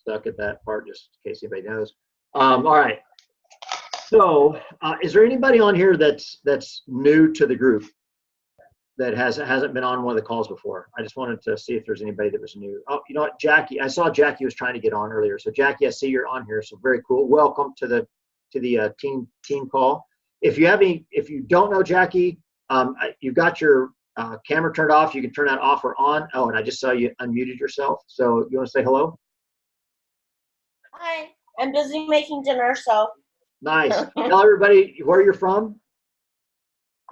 stuck at that part just in case anybody knows. All right. So, is there anybody on here that's new to the group that hasn't been on one of the calls before? I just wanted to see if there's anybody that was new. Oh, you know what, Jackie? I saw Jackie was trying to get on earlier. So, Jackie, I see you're on here. So, very cool. Welcome to the team call. If you don't know Jackie, you've got your camera turned off. You can turn that off or on. Oh, and I just saw you unmuted yourself. So, you want to say hello? Hi. I'm busy making dinner, so. Nice. Tell everybody where you're from.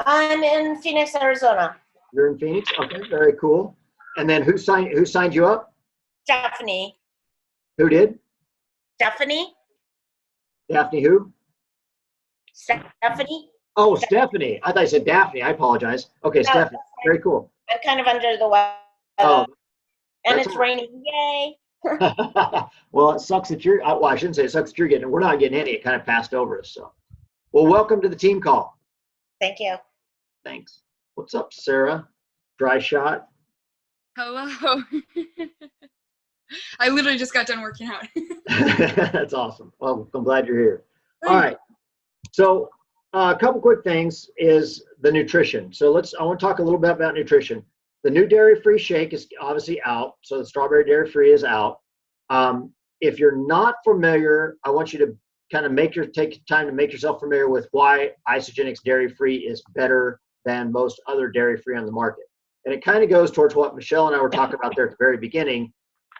I'm in Phoenix, Arizona. You're in Phoenix? Okay, very cool. And then who signed you up? Stephanie. Who did? Stephanie? Daphne who? Stephanie? Oh, Stephanie. I thought you said Daphne. I apologize. Okay, no, Stephanie. Very cool. I'm kind of under the weather. Oh, and it's raining. Yay. Well, it sucks that you're, well, I shouldn't say it sucks that you're getting it. We're not getting any. It kind of passed over us. So, well, welcome to the team call. Thank you. Thanks. What's up, Sarah? Dry shot. Hello. I literally just got done working out. That's awesome. Well, I'm glad you're here. All right. So a couple quick things is the nutrition. So I want to talk a little bit about nutrition. The new dairy-free shake is obviously out. So the strawberry dairy-free is out. If you're not familiar, I want you to kind of take time to make yourself familiar with why Isagenix dairy-free is better than most other dairy-free on the market. And it kind of goes towards what Michelle and I were talking about there at the very beginning.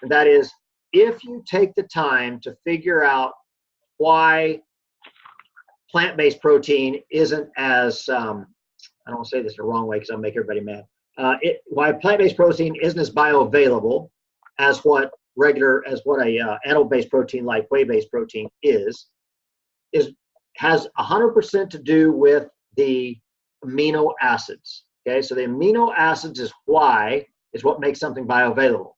And that is, if you take the time to figure out why plant-based protein isn't as, I don't want to say this the wrong way because I'll make everybody mad. Why plant-based protein isn't as bioavailable as what a animal-based protein like whey-based protein has 100% to do with the amino acids. Okay, so the amino acids is what makes something bioavailable.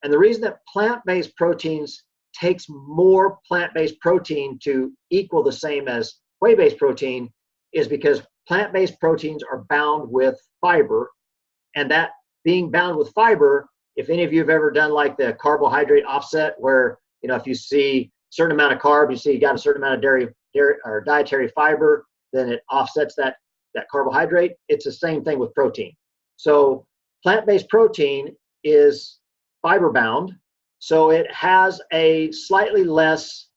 And the reason that plant-based proteins takes more plant-based protein to equal the same as whey-based protein is because plant-based proteins are bound with fiber, and that being bound with fiber, if any of you have ever done like the carbohydrate offset where, you know, if you see a certain amount of carb, you see you got a certain amount of dairy or dietary fiber, then it offsets that carbohydrate. It's the same thing with protein. So plant-based protein is fiber bound, so it has a slightly less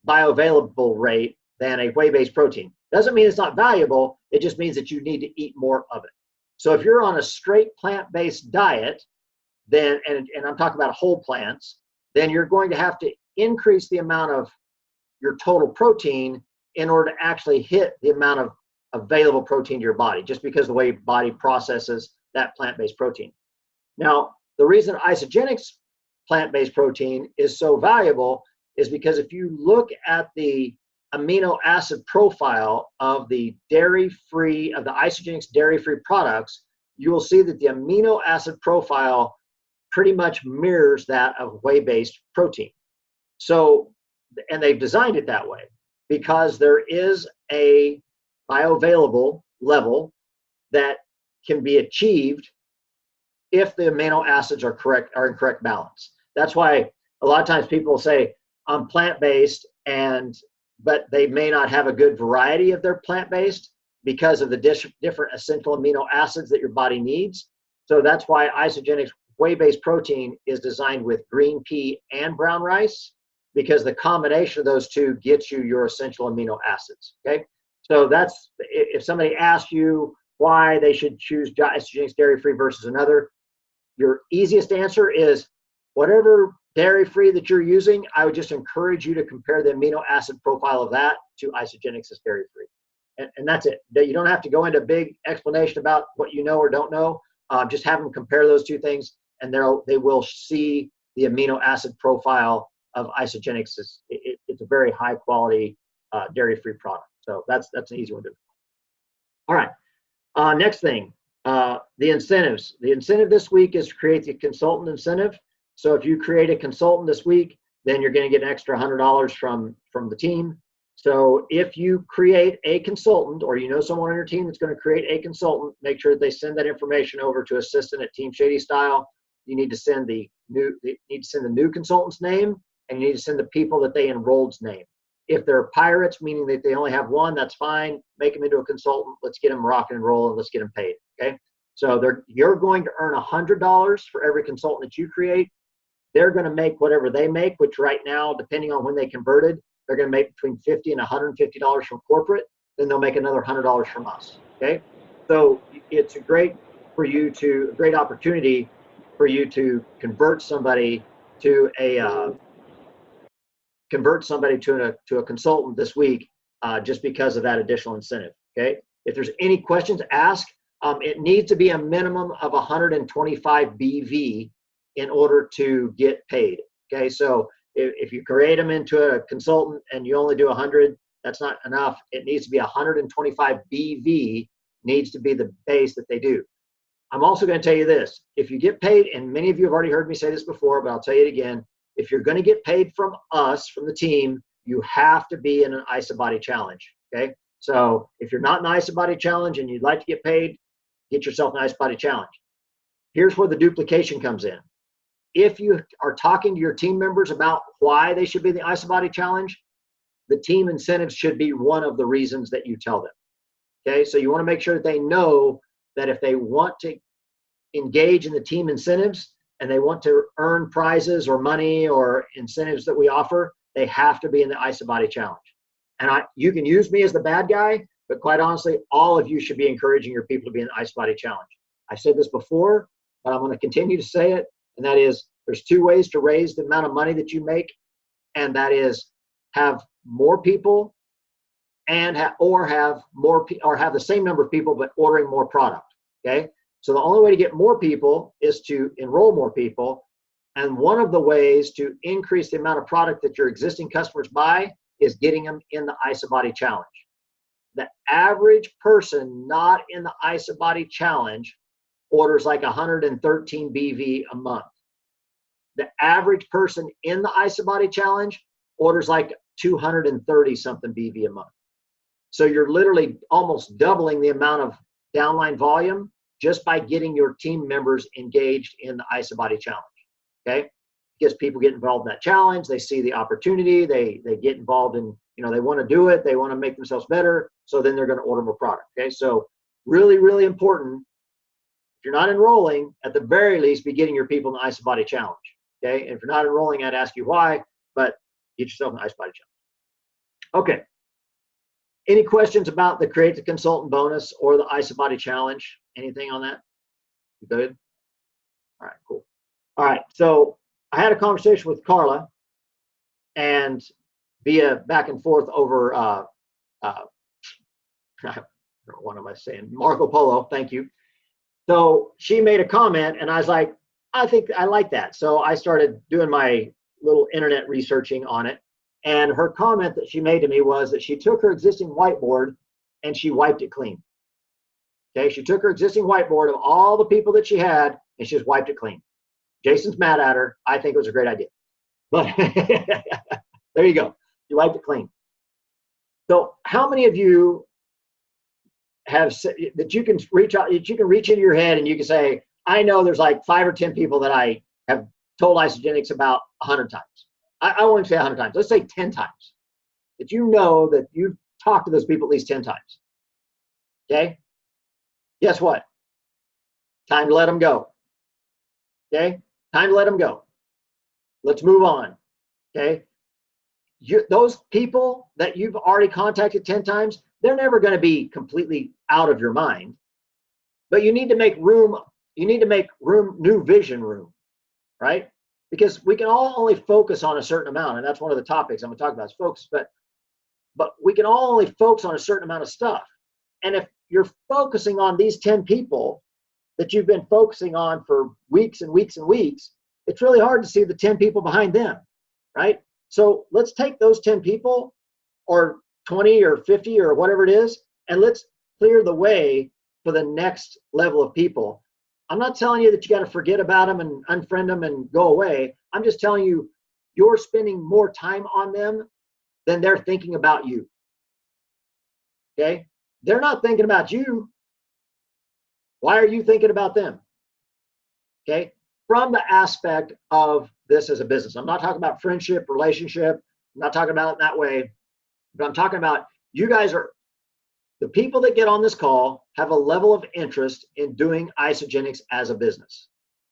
bioavailable rate than a whey-based protein. Doesn't mean it's not valuable, it just means that you need to eat more of it. So if you're on a straight plant-based diet, then, and I'm talking about whole plants, then you're going to have to increase the amount of your total protein in order to actually hit the amount of available protein to your body, just because the way your body processes that plant-based protein. Now, the reason Isagenix plant-based protein is so valuable is because if you look at the amino acid profile of the Isagenix dairy-free products, you will see that the amino acid profile pretty much mirrors that of whey-based protein. So, and they've designed it that way because there is a bioavailable level that can be achieved if the amino acids are in correct balance. That's why a lot of times people will say, I'm plant-based, but they may not have a good variety of their plant-based because of the different essential amino acids that your body needs. So that's why Isagenix whey-based protein is designed with green pea and brown rice, because the combination of those two gets you your essential amino acids, okay? So that's, if somebody asks you why they should choose Isagenix dairy-free versus another, your easiest answer is whatever dairy-free that you're using, I would just encourage you to compare the amino acid profile of that to Isagenix's dairy-free. And that's it. You don't have to go into a big explanation about what you know or don't know. Just have them compare those two things, and they will see the amino acid profile of Isagenix. It's a very high-quality dairy-free product. So that's an easy one to do. All right. Next thing, the incentives. The incentive this week is to create the consultant incentive. So if you create a consultant this week, then you're going to get an extra $100 from the team. So if you create a consultant, or you know someone on your team that's going to create a consultant, make sure that they send that information over to assistant@Team Shady Style. You need to send the new consultant's name and you need to send the people that they enrolled's name. If they're pirates, meaning that they only have one, that's fine. Make them into a consultant. Let's get them rocking and rolling. Let's get them paid. Okay. So you're going to earn $100 for every consultant that you create. They're going to make whatever they make, which right now, depending on when they converted, they're going to make between $50 and $150 from corporate. Then they'll make another $100 from us. Okay. So it's a great opportunity for you to convert somebody to a consultant this week, just because of that additional incentive. Okay. If there's any questions, ask. It needs to be a minimum of 125 BV in order to get paid. Okay. So if you create them into a consultant and you only do 100, that's not enough. It needs to be 125 BV needs to be the base that they do. I'm also going to tell you this. If you get paid, and many of you have already heard me say this before, but I'll tell you it again. If you're going to get paid from us, from the team, you have to be in an IsaBody challenge. Okay. So if you're not in an IsaBody challenge and you'd like to get paid, get yourself an IsaBody challenge. Here's where the duplication comes in. If you are talking to your team members about why they should be in the IsaBody challenge, the team incentives should be one of the reasons that you tell them. Okay. So you want to make sure that they know that if they want to engage in the team incentives and they want to earn prizes or money or incentives that we offer, they have to be in the IsaBody challenge. And you can use me as the bad guy, but quite honestly, all of you should be encouraging your people to be in the IsaBody challenge. I've said this before, but I'm going to continue to say it. And that is, there's two ways to raise the amount of money that you make. And that is have more people and have the same number of people, but ordering more product. Okay. So the only way to get more people is to enroll more people. And one of the ways to increase the amount of product that your existing customers buy is getting them in the IsaBody challenge. The average person not in the IsaBody challenge orders like 113 BV a month. The average person in the IsaBody challenge orders like 230 something BV a month. So you're literally almost doubling the amount of downline volume just by getting your team members engaged in the IsaBody challenge. Okay. Because people get involved in that challenge, they see the opportunity, they get involved in, they want to do it, they want to make themselves better, so then they're going to order more product. Okay. So really, really important. If you're not enrolling, at the very least, be getting your people in the IsaBody challenge. Okay. And if you're not enrolling, I'd ask you why, but get yourself in the IsaBody challenge. Okay. Any questions about the Create the Consultant bonus or the IsaBody challenge? Anything on that? You good? All right, cool. All right, so I had a conversation with Carla and via back and forth over, what am I saying? Marco Polo, thank you. So she made a comment and I was like, I think I like that. So I started doing my little internet researching on it. And her comment that she made to me was that she took her existing whiteboard and she wiped it clean. Okay, she took her existing whiteboard of all the people that she had and she just wiped it clean. Jason's mad at her. I think it was a great idea. But there you go. You wiped it clean. So how many of you have that you can reach out, that you can reach into your head and you can say, I know there's like 5 or 10 people that I have told Isagenix about 100 times. I won't say 100 times. Let's say 10 times. That you know that you've talked to those people at least 10 times. Okay? Guess what? Time to let them go. Okay? Time to let them go. Let's move on. Okay? Those people that you've already contacted 10 times, they're never going to be completely out of your mind. But you need to make room. You need to make room, new vision room, right? Because we can all only focus on a certain amount, and that's one of the topics I'm going to talk about is focus. But we can all only focus on a certain amount of stuff. And if you're focusing on these 10 people that you've been focusing on for weeks and weeks and weeks, it's really hard to see the 10 people behind them, right? So let's take those 10 people or 20 or 50 or whatever it is, and let's clear the way for the next level of people. I'm not telling you that you got to forget about them and unfriend them and go away. I'm just telling you, you're spending more time on them than they're thinking about you. Okay? They're not thinking about you. Why are you thinking about them? Okay? From the aspect of this as a business. I'm not talking about friendship, relationship. I'm not talking about it that way, but I'm talking about you guys are the people that get on this call have a level of interest in doing Isagenix as a business.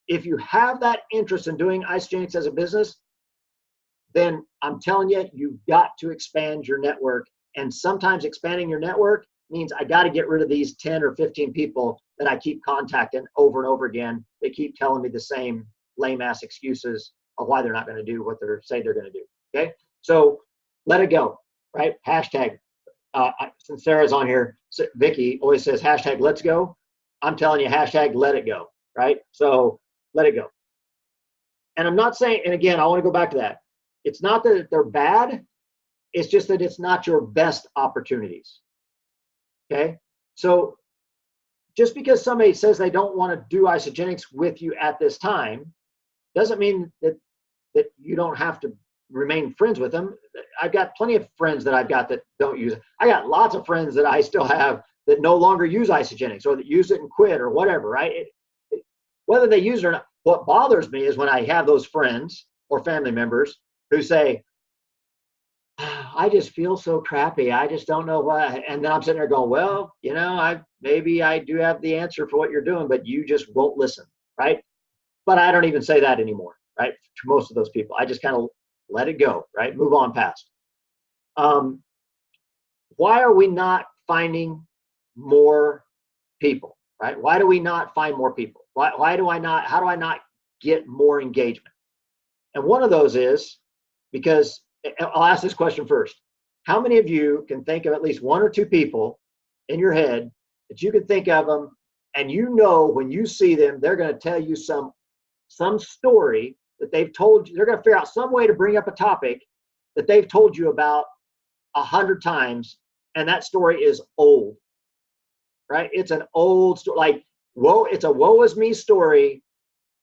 If you have that interest in doing Isagenix as a business, then I'm telling you, you've got to expand your network. And sometimes expanding your network means I got to get rid of these 10 or 15 people that I keep contacting over and over again. They keep telling me the same lame ass excuses of why they're not going to do what they say they're going to do. Okay. So let it go, right? Hashtag, since Sarah's on here, Vicky always says hashtag let's go. I'm telling you, hashtag let it go, right? So let it go. And I'm not saying, and again, I want to go back to that. It's not that they're bad. It's just that it's not your best opportunities. Okay. So just because somebody says they don't want to do Isagenix with you at this time, doesn't mean that you don't have to remain friends with them. I've got plenty of friends that I've got that don't use it. I got lots of friends that I still have that no longer use Isagenix or that use it and quit or whatever, right? Whether they use it or not. What bothers me is when I have those friends or family members who say, I just feel so crappy. I just don't know why. And then I'm sitting there going, well, you know, maybe I do have the answer for what you're doing, but you just won't listen, right? But I don't even say that anymore, right? To most of those people, I just kind of let it go, right? Move on past. Why are we not finding more people, right? Why do we not find more people? How do I not get more engagement? And one of those is because, I'll ask this question first. How many of you can think of at least one or two people in your head that you can think of them and you know when you see them, they're going to tell you some story that they've told you. They're going to figure out some way to bring up a topic that they've told you about 100 times, and that story is old, right? It's an old story, like, it's a woe is me story,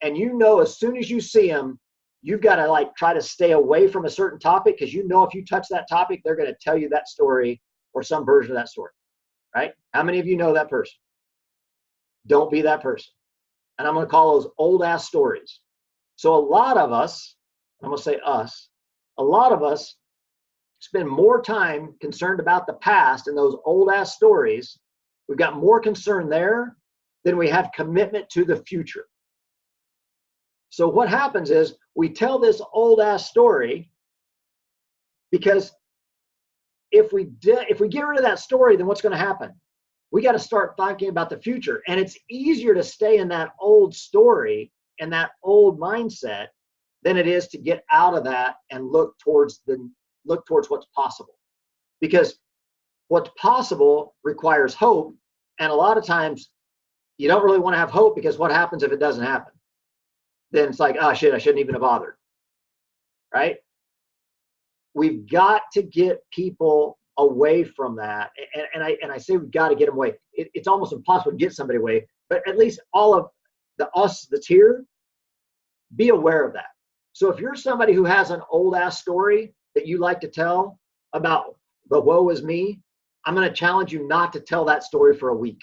and you know as soon as you see them, you've got to like try to stay away from a certain topic because you know if you touch that topic, they're going to tell you that story or some version of that story, right? How many of you know that person? Don't be that person. And I'm going to call those old ass stories. So a lot of us, I'm going to say us, a lot of us spend more time concerned about the past and those old ass stories. We've got more concern there than we have commitment to the future. So what happens is we tell this old ass story because if we get rid of that story, then what's going to happen? We got to start thinking about the future. And it's easier to stay in that old story and that old mindset than it is to get out of that and look towards what's possible. Because what's possible requires hope. And a lot of times you don't really want to have hope because what happens if it doesn't happen? Then it's like, oh shit, I shouldn't even have bothered, right? We've got to get people away from that. And I say we've got to get them away. It's almost impossible to get somebody away, but at least all of the us that's here, be aware of that. So if you're somebody who has an old ass story that you like to tell about the woe is me, I'm going to challenge you not to tell that story for a week.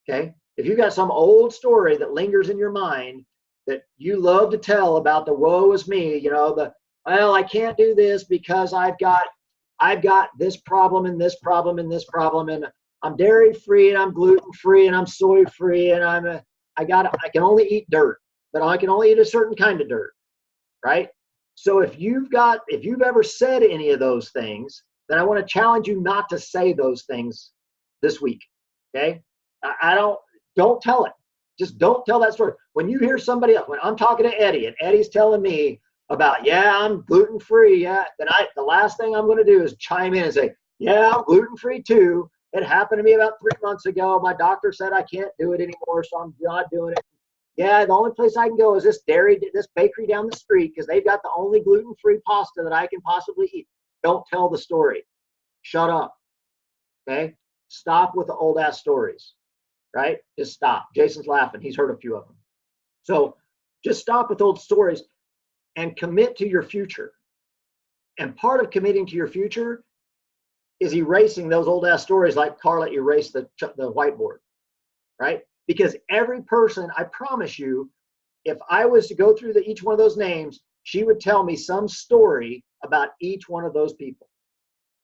Okay? If you've got some old story that lingers in your mind that you love to tell about the woe is me, you know, well, I can't do this because I've got this problem and this problem and this problem, and I'm dairy free and I'm gluten free and I'm soy free and I can only eat dirt, but I can only eat a certain kind of dirt, right? So if you've ever said any of those things, then I want to challenge you not to say those things this week. Okay? Don't tell it. Just don't tell that story. When you hear somebody else, when I'm talking to Eddie and Eddie's telling me about, yeah, I'm gluten free, yeah, then the last thing I'm going to do is chime in and say, yeah, I'm gluten free too. It happened to me about 3 months ago. My doctor said I can't do it anymore, so I'm not doing it. Yeah, the only place I can go is this bakery down the street because they've got the only gluten-free pasta that I can possibly eat. Don't tell the story. Shut up. Okay? Stop with the old ass stories. Right? Just stop. Jason's laughing. He's heard a few of them. So just stop with old stories and commit to your future. And part of committing to your future is erasing those old ass stories like Carla erased the whiteboard. Right? Because every person, I promise you, if I was to go through each one of those names, she would tell me some story about each one of those people.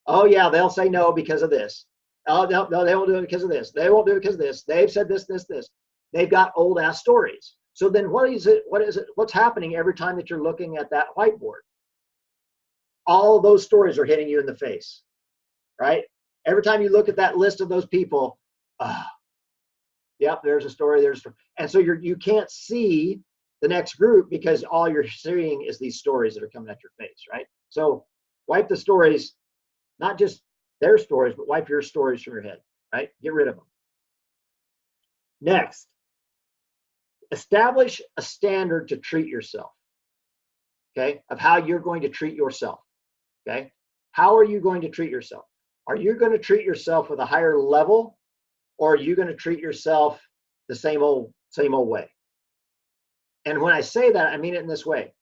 Oh yeah, they'll say no because of this. Oh no, they won't do it because of this. They won't do it because of this. They've said this, this, this. They've got old ass stories. So then what is it? What's happening every time that you're looking at that whiteboard? All of those stories are hitting you in the face, right? Every time you look at that list of those people, yep, there's a story, and so you can't see the next group because all you're seeing is these stories that are coming at your face, right? So wipe the stories, not just their stories, but wipe your stories from your head, right? Get rid of them. Next, establish a standard to treat yourself, okay, of how you're going to treat yourself, okay? How are you going to treat yourself? Are you going to treat yourself with a higher level, or are you going to treat yourself the same old way? And when I say that, I mean it in this way.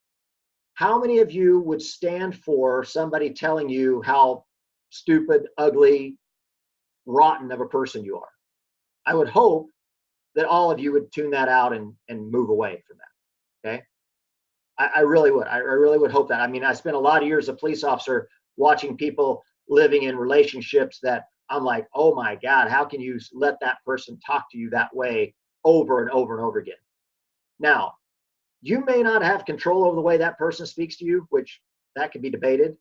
How many of you would stand for somebody telling you how stupid, ugly, rotten of a person you are? I would hope that all of you would tune that out and move away from that, okay? I really would. I really would hope that. I mean, I spent a lot of years as a police officer watching people living in relationships that I'm like, oh my God, how can you let that person talk to you that way over and over and over again? Now, you may not have control over the way that person speaks to you, which that could be debated,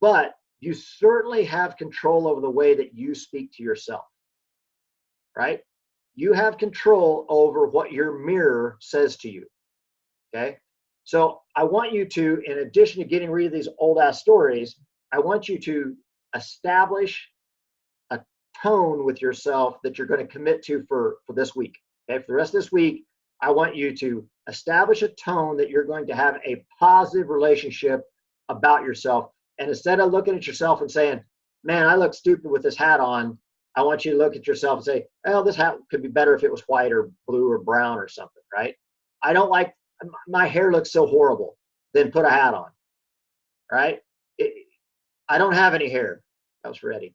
but you certainly have control over the way that you speak to yourself, right? You have control over what your mirror says to you, okay? So I want you to, in addition to getting rid of these old ass stories, I want you to establish a tone with yourself that you're going to commit to for this week, okay? For the rest of this week, I want you to establish a tone that you're going to have a positive relationship about yourself. And instead of looking at yourself and saying, man, I look stupid with this hat on, I want you to look at yourself and say, oh, this hat could be better if it was white or blue or brown or something, right? I don't like, my hair looks so horrible. Then put a hat on, right? I don't have any hair. That was for Eddie.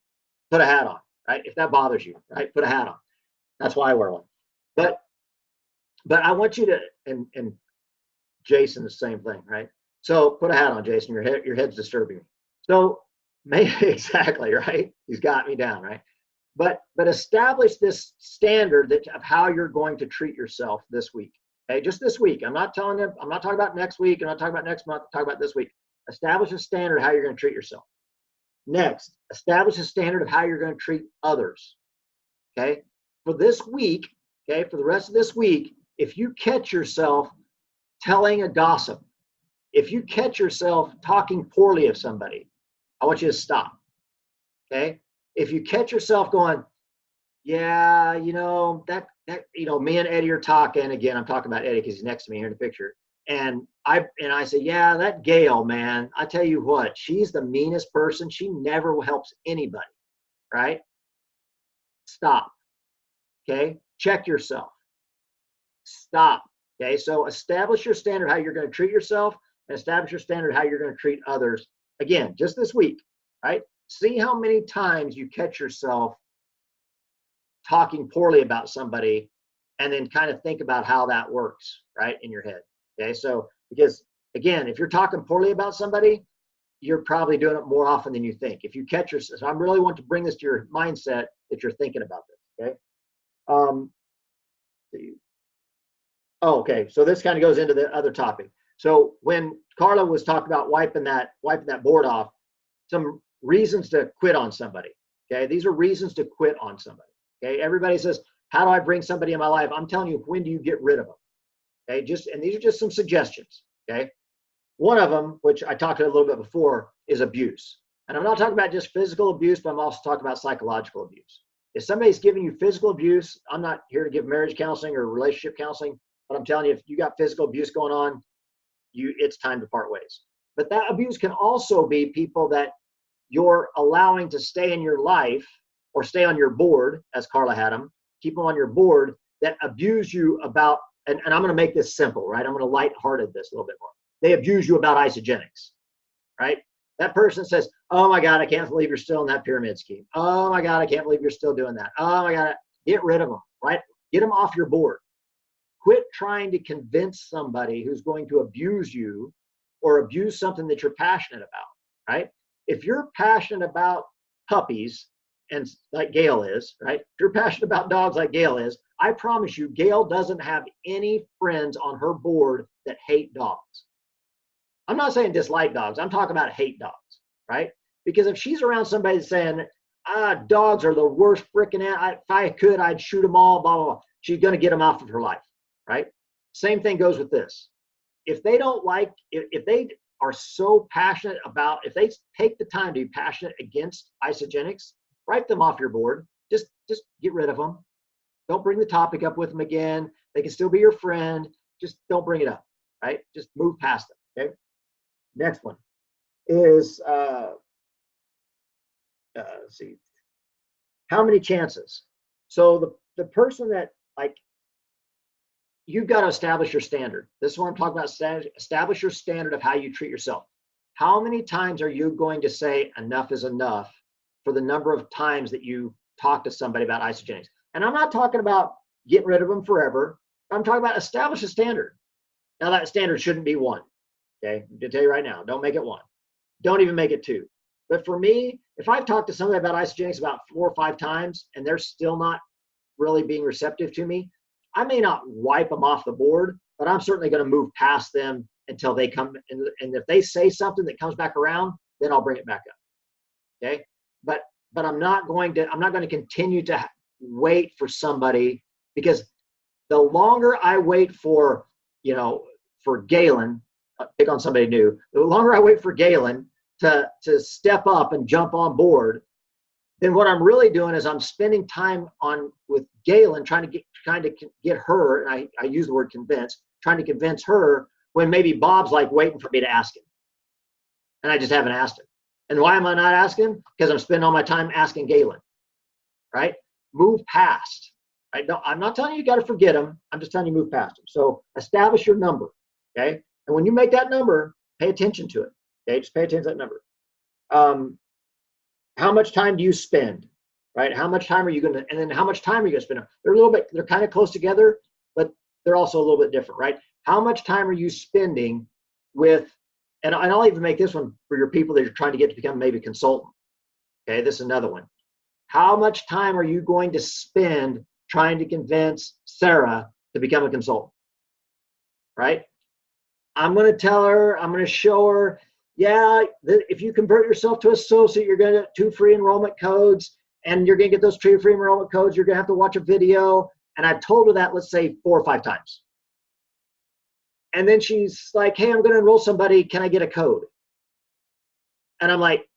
Put a hat on, right? If that bothers you, right? Put a hat on. That's why I wear one. But I want you to, and Jason, the same thing, right? So put a hat on, Jason. Your head's disturbing me. So maybe exactly, right? He's got me down, right? But establish this standard of how you're going to treat yourself this week. Okay, just this week. I'm not talking about next week. I'm not talking about next month. I'm talking about this week. Establish a standard of how you're going to treat yourself. Next, establish a standard of how you're going to treat others. Okay, for this week, okay, for the rest of this week, if you catch yourself telling a gossip, if you catch yourself talking poorly of somebody, I want you to stop. Okay, if you catch yourself going, yeah, that me and Eddie are talking. Again, I'm talking about Eddie because he's next to me here in the picture. And I say, yeah, that Gail, man, I tell you what, she's the meanest person. She never helps anybody, right? Stop. Okay, check yourself. Stop. Okay, so establish your standard how you're going to treat yourself, and establish your standard how you're going to treat others. Again, just this week, right? See how many times you catch yourself talking poorly about somebody, and then kind of think about how that works, right, in your head. Okay, so because again, if you're talking poorly about somebody, you're probably doing it more often than you think. If you catch yourself, so I really want to bring this to your mindset that you're thinking about this. Okay. Okay, so this kind of goes into the other topic. So when Carla was talking about wiping that board off, some reasons to quit on somebody. Okay, these are reasons to quit on somebody. Okay, everybody says, how do I bring somebody in my life? I'm telling you, when do you get rid of them? Okay, and these are just some suggestions. Okay, one of them, which I talked a little bit before, is abuse. And I'm not talking about just physical abuse, but I'm also talking about psychological abuse. If somebody's giving you physical abuse, I'm not here to give marriage counseling or relationship counseling, but I'm telling you, if you got physical abuse going on, it's time to part ways. But that abuse can also be people that you're allowing to stay in your life or stay on your board, as Carla had them, keep them on your board, that abuse you about, and I'm going to make this simple, right? I'm going to lighthearted this a little bit more. They abuse you about isogenics, right? That person says, oh my God, I can't believe you're still in that pyramid scheme. Oh my God, I can't believe you're still doing that. Oh my God, get rid of them, right? Get them off your board. quit trying to convince somebody who's going to abuse you or abuse something that you're passionate about, right? If you're passionate about puppies, and like Gail is, right? If you're passionate about dogs like Gail is, I promise you, Gail doesn't have any friends on her board that hate dogs. I'm not saying dislike dogs. I'm talking about hate dogs, right? Because if she's around somebody saying, dogs are the worst freaking, if I could, I'd shoot them all, blah, blah, blah. She's going to get them off of her life, right? Same thing goes with this. If they don't like, if they are so passionate about, if they take the time to be passionate against Isagenix, write them off your board. Just get rid of them. Don't bring the topic up with them again. They can still be your friend. Just don't bring it up, right? Just move past them, okay? Next one is, let's see, how many chances? So the person that, like, you've got to establish your standard. This is what I'm talking about, establish your standard of how you treat yourself. How many times are you going to say enough is enough for the number of times that you talk to somebody about Isagenix? And I'm not talking about getting rid of them forever. I'm talking about establish a standard. Now that standard shouldn't be 1. Okay, I'm gonna tell you right now, don't make it 1. Don't even make it 2. But for me, if I've talked to somebody about Isagenix about 4 or 5 times and they're still not really being receptive to me, I may not wipe them off the board, but I'm certainly going to move past them until they come. And if they say something that comes back around, then I'll bring it back up. Okay, but I'm not going to continue to wait for somebody, because the longer I wait for Galen, pick on somebody new, the longer I wait for Galen to step up and jump on board, then what I'm really doing is I'm spending time with Galen trying to get her, and I use the word convince, trying to convince her when maybe Bob's like waiting for me to ask him. And I just haven't asked him. And why am I not asking? Because I'm spending all my time asking Galen, right? Move past. I'm not telling you got to forget him. I'm just telling you move past him. So establish your number, okay? And when you make that number, pay attention to it, okay? Just pay attention to that number. How much time do you spend, right? How much time are you going to, and then how much time are you going to spend? They're kind of close together, but they're also a little bit different, right? How much time are you spending with, and I'll even make this one for your people that you're trying to get to become maybe a consultant. Okay, this is another one. How much time are you going to spend trying to convince Sarah to become a consultant, right? I'm going to tell her, I'm going to show her, yeah, if you convert yourself to associate, you're going to get 2 free enrollment codes, and you're going to get those 2 free enrollment codes. You're going to have to watch a video. And I've told her that, let's say 4 or 5 times. And then she's like, hey, I'm going to enroll somebody. Can I get a code? And I'm like,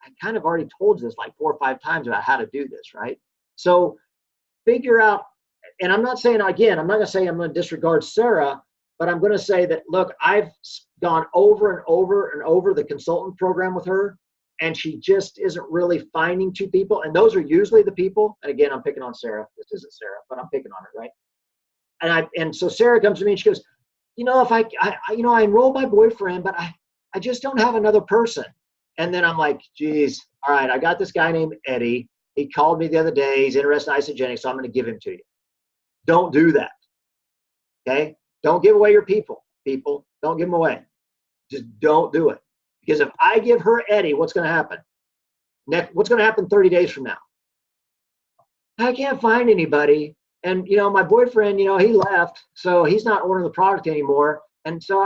I kind of already told you this like 4 or 5 times about how to do this, right? So figure out, and I'm not saying, again, I'm not going to say I'm going to disregard Sarah, but I'm going to say that, look, I've gone over and over and over the consultant program with her, and she just isn't really finding 2 people. And those are usually the people, and again, I'm picking on Sarah. This isn't Sarah, but I'm picking on her, right? And so Sarah comes to me and she goes, if I enrolled my boyfriend, but I just don't have another person. And then I'm like, geez, all right, I got this guy named Eddie. He called me the other day. He's interested in Isagenix, so I'm going to give him to you. Don't do that, okay? Don't give away your people. People, don't give them away. Just don't do it. Because if I give her Eddie, what's going to happen? What's going to happen 30 days from now? I can't find anybody. And, my boyfriend, he left, so he's not ordering the product anymore. And so,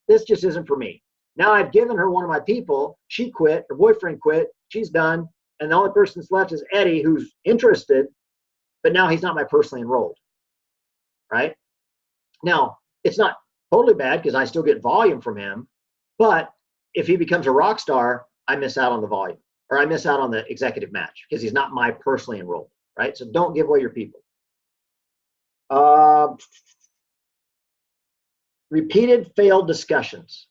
this just isn't for me. Now I've given her one of my people. She quit. Her boyfriend quit. She's done. And the only person that's left is Eddie, who's interested, but now he's not my personally enrolled, right? Now, it's not totally bad because I still get volume from him, but if he becomes a rock star, I miss out on the volume, or I miss out on the executive match because he's not my personally enrolled, right? So don't give away your people. Repeated failed discussions.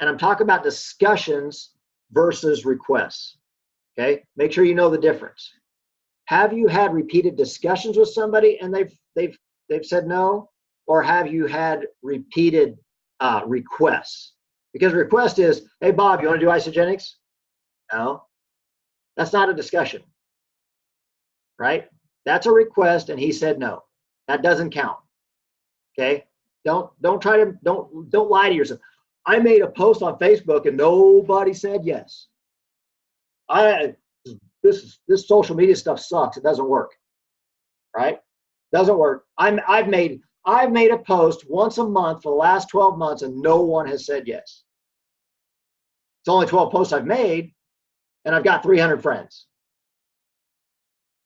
And I'm talking about discussions versus requests, okay? Make sure you know the difference. Have you had repeated discussions with somebody and they've said no? Or have you had repeated requests? Because request is, hey, Bob, you want to do Isagenix? No. That's not a discussion, right? That's a request, and he said no. That doesn't count. Okay. Don't lie to yourself. I made a post on Facebook and nobody said yes. This social media stuff sucks. It doesn't work. Right? Doesn't work. I've made a post once a month for the last 12 months and no one has said yes. It's only 12 posts I've made and I've got 300 friends.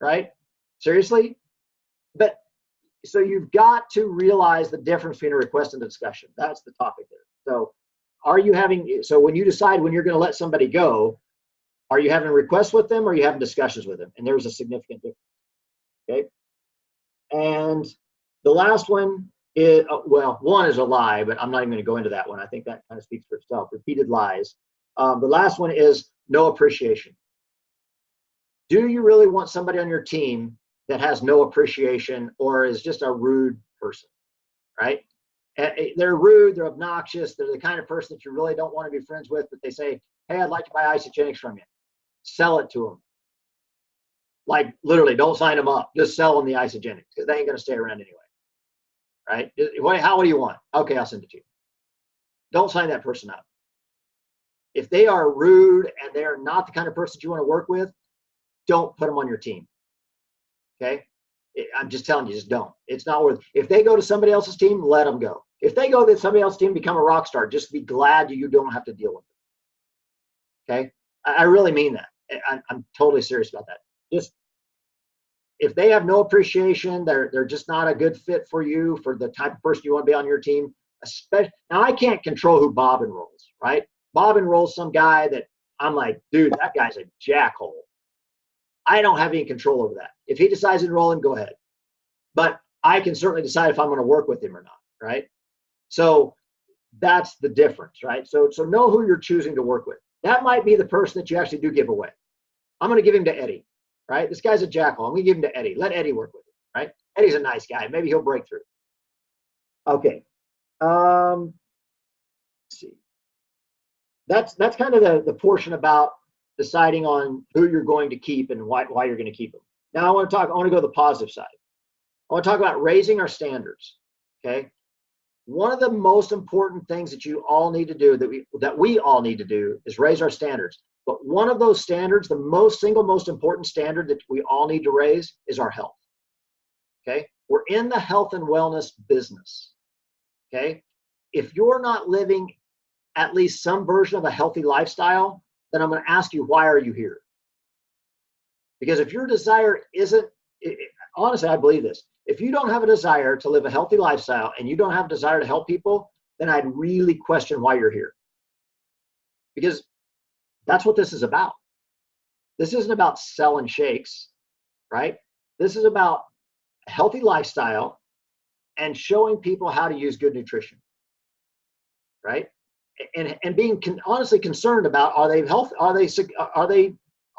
Right? Seriously? But so you've got to realize the difference between a request and a discussion. That's the topic there. So when you decide when you're going to let somebody go, are you having requests with them or are you having discussions with them? And there's a significant difference. Okay. And the last one is, one is a lie, but I'm not even going to go into that one. I think that kind of speaks for itself. Repeated lies. The last one is no appreciation. Do you really want somebody on your team that has no appreciation or is just a rude person, right? And they're rude, they're obnoxious, they're the kind of person that you really don't want to be friends with, but they say, hey, I'd like to buy Isagenix from you. Sell it to them. Like literally, don't sign them up. Just sell them the Isagenix because they ain't going to stay around anyway, right? What do you want? Okay, I'll send it to you. Don't sign that person up. If they are rude and they're not the kind of person you want to work with, don't put them on your team. Okay? I'm just telling you, just don't. It's not worth it. If they go to somebody else's team, let them go. If they go to somebody else's team, become a rock star, just be glad you don't have to deal with it. Okay? I really mean that. I'm totally serious about that. Just if they have no appreciation, they're just not a good fit for you, for the type of person you want to be on your team. Especially now, I can't control who Bob enrolls, right? Bob enrolls some guy that I'm like, dude, that guy's a jackhole. I don't have any control over that. If he decides to enroll him, go ahead. But I can certainly decide if I'm going to work with him or not, right? So that's the difference, right? So know who you're choosing to work with. That might be the person that you actually do give away. I'm going to give him to Eddie, right? This guy's a jackhole. I'm going to give him to Eddie. Let Eddie work with him, right? Eddie's a nice guy. Maybe he'll break through. Okay. Let's see. That's kind of the portion about deciding on who you're going to keep and why you're going to keep them. Now I want to go to the positive side. I want to talk about raising our standards. Okay. One of the most important things that you all need to do, that we all need to do, is raise our standards. But one of those standards, the single most important standard that we all need to raise, is our health. Okay. We're in the health and wellness business. Okay. If you're not living at least some version of a healthy lifestyle, then I'm going to ask you, why are you here? Because if your desire isn't, honestly, I believe this. If you don't have a desire to live a healthy lifestyle and you don't have a desire to help people, then I'd really question why you're here. Because that's what this is about. This isn't about selling shakes, right? This is about a healthy lifestyle and showing people how to use good nutrition, right? And being honestly concerned about, are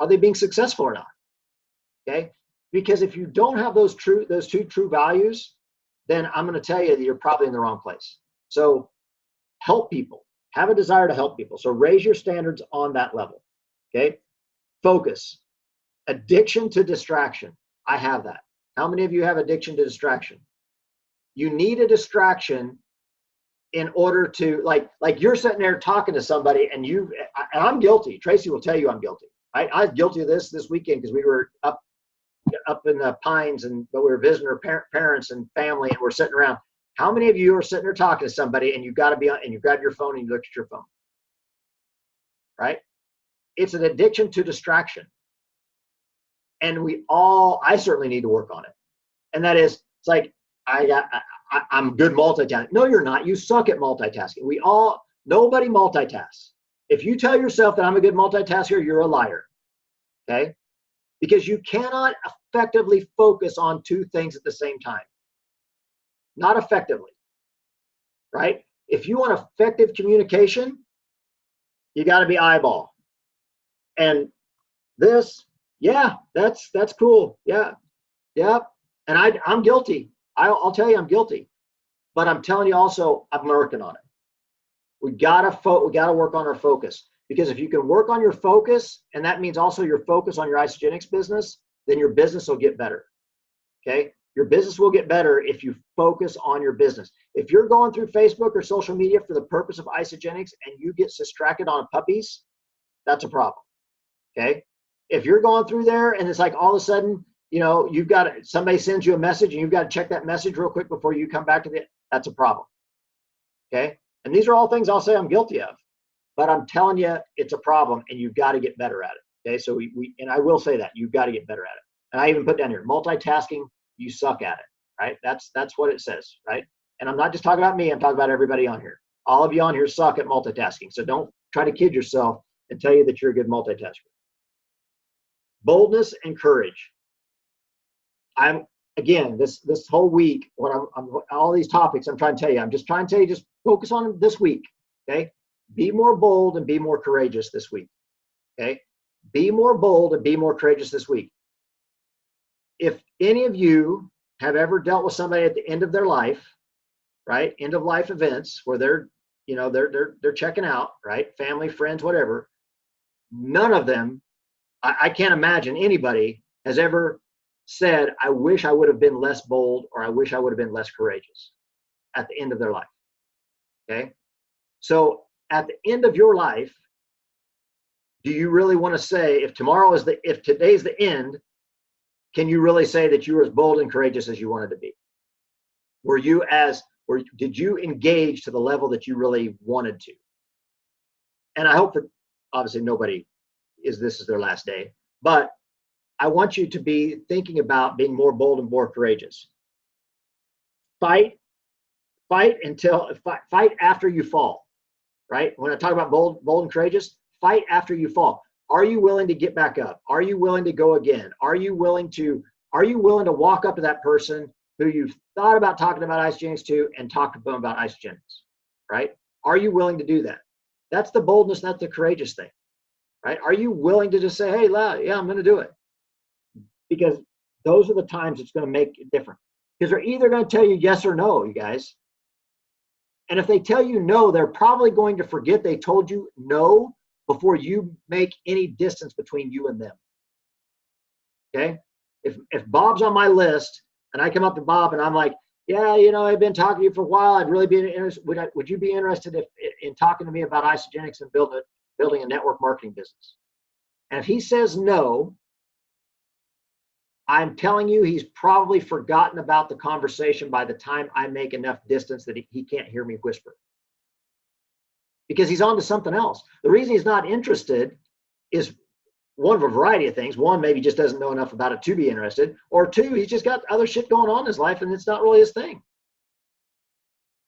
they being successful or not? Okay, because if you don't have those two true values, then I'm going to tell you that you're probably in the wrong place. So help people, have a desire to help people. So raise your standards on that level. Okay, focus, addiction to distraction. I have that. How many of you have addiction to distraction? You need a distraction in order to, like you're sitting there talking to somebody and I'm guilty. Tracy will tell you I'm guilty. I was guilty of this weekend because we were up in the Pines but we were visiting our parents and family and we're sitting around. How many of you are sitting there talking to somebody and you grab your phone and you look at your phone, right? It's an addiction to distraction. And I certainly need to work on it. And that is, it's like, I'm good multitasking. No, you're not. You suck at multitasking. Nobody multitasks. If you tell yourself that I'm a good multitasker, you're a liar. Okay? Because you cannot effectively focus on two things at the same time. Not effectively. Right? If you want effective communication, you got to be eyeball. And this, yeah, that's cool. Yeah. Yep. And I'm guilty. I'll tell you I'm guilty, but I'm telling you also I'm working on it. We gotta work on our focus, because if you can work on your focus, and that means also your focus on your Isagenix business, then your business will get better. Okay. Your business will get better if you focus on your business. If you're going through Facebook or social media for the purpose of Isagenix and you get distracted on puppies, that's a problem. Okay. If you're going through there and it's like all of a sudden, you've got somebody sends you a message and you've got to check that message real quick before you come back to that's a problem. Okay. And these are all things I'll say I'm guilty of, but I'm telling you, it's a problem and you've got to get better at it. Okay. So and I will say that you've got to get better at it. And I even put down here, multitasking, you suck at it, right? That's what it says, right? And I'm not just talking about me, I'm talking about everybody on here. All of you on here suck at multitasking. So don't try to kid yourself and tell you that you're a good multitasker. Boldness and courage. Again, this whole week, all these topics I'm trying to tell you, I'm just trying to tell you, just focus on this week, okay? Be more bold and be more courageous this week, okay? Be more bold and be more courageous this week. If any of you have ever dealt with somebody at the end of their life, right? End of life events where they're checking out, right? Family, friends, whatever. None of them, I can't imagine anybody has ever said, I wish I would have been less bold or I wish I would have been less courageous at the end of their life. Okay. So at the end of your life, do you really want to say, if today's the end, can you really say that you were as bold and courageous as you wanted to be? Did you engage to the level that you really wanted to? And I hope that obviously nobody this is their last day, but I want you to be thinking about being more bold and more courageous. Fight after you fall, right? When I talk about bold and courageous, fight after you fall. Are you willing to get back up? Are you willing to go again? Are you willing to walk up to that person who you've thought about talking about Isagenix to and talk to them about Isagenix, right? Are you willing to do that? That's the boldness, that's the courageous thing, right? Are you willing to just say, hey, yeah, I'm going to do it? Because those are the times it's going to make it different. Because they're either going to tell you yes or no, you guys. And if they tell you no, they're probably going to forget they told you no before you make any distance between you and them. Okay? If Bob's on my list and I come up to Bob and I'm like, yeah, I've been talking to you for a while. I'd really be interested. Would you be interested in talking to me about Isagenix and building a network marketing business? And if he says no, I'm telling you, he's probably forgotten about the conversation by the time I make enough distance that he can't hear me whisper. Because he's on to something else. The reason he's not interested is one of a variety of things. One, maybe just doesn't know enough about it to be interested. Or two, he's just got other shit going on in his life and it's not really his thing.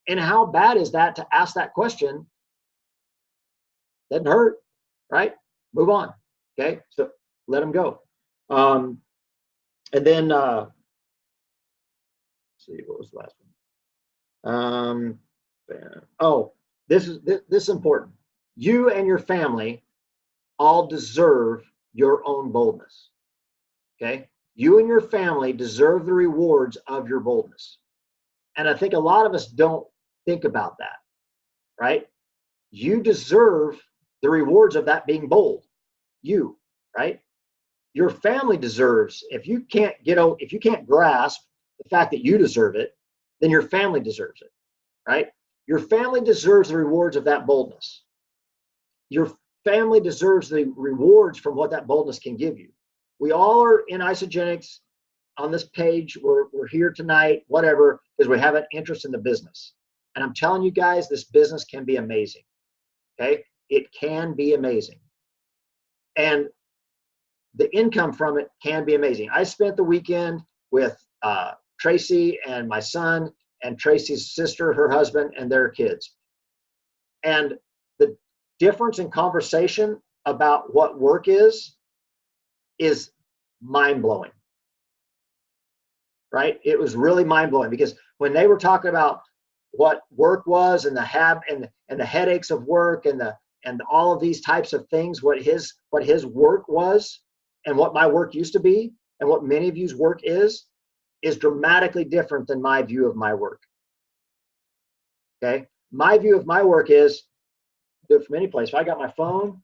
And how bad is that to ask that question? Doesn't hurt, right? Move on. Okay, so let him go. And then, let's see, what was the last one? This is important. You and your family all deserve your own boldness. Okay? You and your family deserve the rewards of your boldness. And I think a lot of us don't think about that, right? You deserve the rewards of that being bold. You, right? Your family deserves, if you can't grasp the fact that you deserve it, then your family deserves it, right? Your family deserves the rewards of that boldness. Your family deserves the rewards from what that boldness can give you. We all are in Isagenix on this page. We're here tonight, whatever, because we have an interest in the business. And I'm telling you guys, this business can be amazing, okay? It can be amazing. And the income from it can be amazing. I spent the weekend with Tracy and my son and Tracy's sister, her husband, and their kids. And the difference in conversation about what work is mind-blowing, right? It was really mind-blowing because when they were talking about what work was and the headaches of work and all of these types of things, what his work was, and what my work used to be, and what many of you's work is dramatically different than my view of my work. Okay? My view of my work is do it from any place. If I got my phone,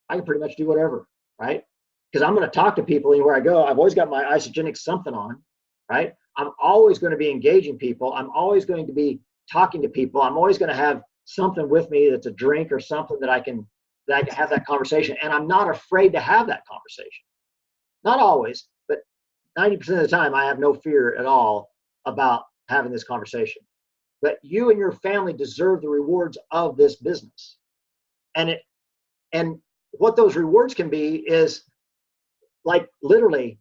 I can pretty much do whatever, right? Because I'm going to talk to people anywhere I go. I've always got my Isagenix something on, right? I'm always going to be engaging people. I'm always going to be talking to people. I'm always going to have something with me that's a drink or something that I can have that conversation. And I'm not afraid to have that conversation. Not always, but 90% of the time, I have no fear at all about having this conversation. But you and your family deserve the rewards of this business. And what those rewards can be is, like, literally,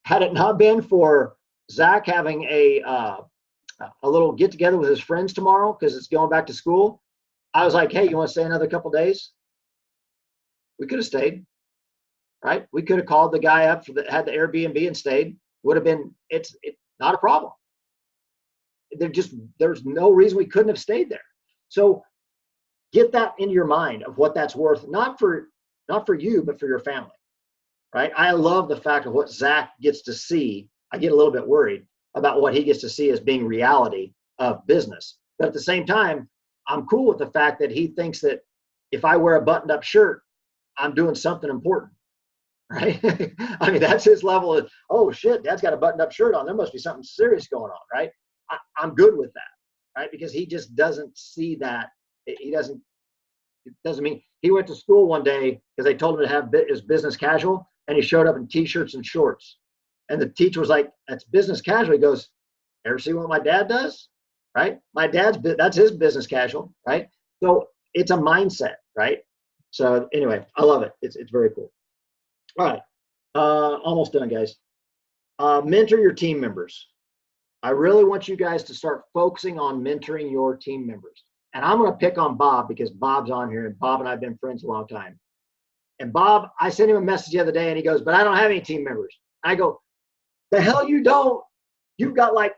had it not been for Zach having a little get together with his friends tomorrow because it's going back to school, I was like, hey, you want to stay another couple days? We could have stayed, right? We could have called the guy up had the Airbnb and stayed. Would have been, it's not a problem. There's no reason we couldn't have stayed there. So get that into your mind of what that's worth, not for you, but for your family, right? I love the fact of what Zach gets to see. I get a little bit worried about what he gets to see as being reality of business. But at the same time, I'm cool with the fact that he thinks that if I wear a buttoned up shirt, I'm doing something important, right? I mean, that's his level of, oh shit, Dad's got a buttoned up shirt on. There must be something serious going on, right? I'm good with that, right? Because he just doesn't see that. It doesn't mean he went to school one day because they told him to have his business casual, and he showed up in t-shirts and shorts. And the teacher was like, that's business casual. He goes, ever see what my dad does? Right? That's his business casual, right? So it's a mindset, right? So anyway, I love it. It's very cool. All right. Almost done, guys. Mentor your team members. I really want you guys to start focusing on mentoring your team members. And I'm going to pick on Bob because Bob's on here, and Bob and I have been friends a long time. And Bob, I sent him a message the other day, and he goes, but I don't have any team members. I go, the hell you don't. You've got like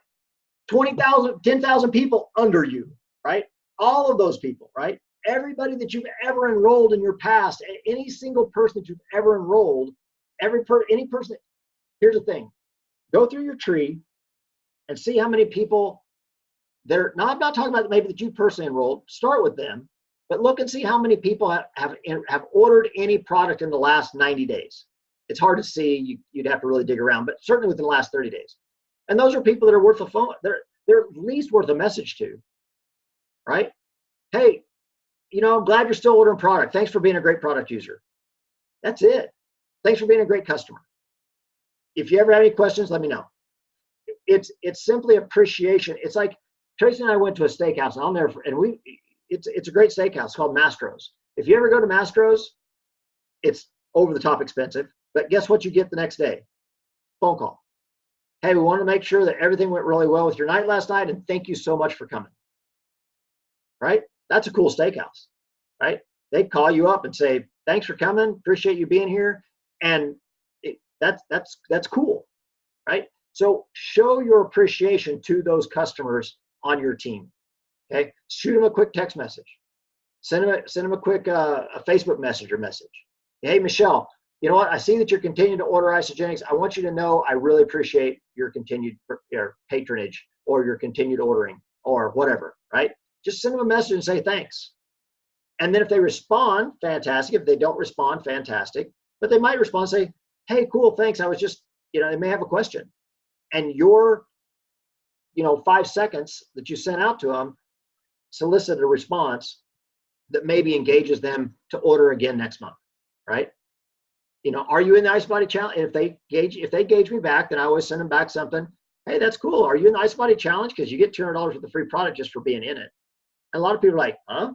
20,000, 10,000 people under you, right? All of those people, right? Everybody that you've ever enrolled in your past, any single person that you've ever enrolled, any person. Here's the thing. Go through your tree and see how many people I'm not talking about maybe that you personally enrolled. Start with them, but look and see how many people have ordered any product in the last 90 days. It's hard to see. You'd have to really dig around, but certainly within the last 30 days. And those are people that are worth a phone. They're at least worth a message to, right? Hey, I'm glad you're still ordering product. Thanks for being a great product user. That's it. Thanks for being a great customer. If you ever have any questions, let me know. It's simply appreciation. It's like Tracy and I went to a steakhouse, and it's a great steakhouse called Mastro's. If you ever go to Mastro's, it's over the top expensive, but guess what you get the next day? Phone call. Hey, we want to make sure that everything went really well with your night last night, and thank you so much for coming. Right? That's a cool steakhouse, right? They call you up and say, thanks for coming, appreciate you being here, and that's cool, right? So show your appreciation to those customers on your team. Okay, shoot them a quick text message, send them a quick a Facebook Messenger message. Hey, Michelle, you know what? I see that you're continuing to order Isagenix. I want you to know I really appreciate your continued patronage or your continued ordering or whatever, right? Just send them a message and say thanks. And then if they respond, fantastic. If they don't respond, fantastic. But they might respond and say, hey, cool, thanks. I was just, they may have a question. And your, 5 seconds that you sent out to them solicit a response that maybe engages them to order again next month, right? Are you in the Ice Body Challenge? If they gauge me back, then I always send them back something. Hey, that's cool. Are you in the Ice Body Challenge? Because you get $200 worth of free product just for being in it. And a lot of people are like, huh?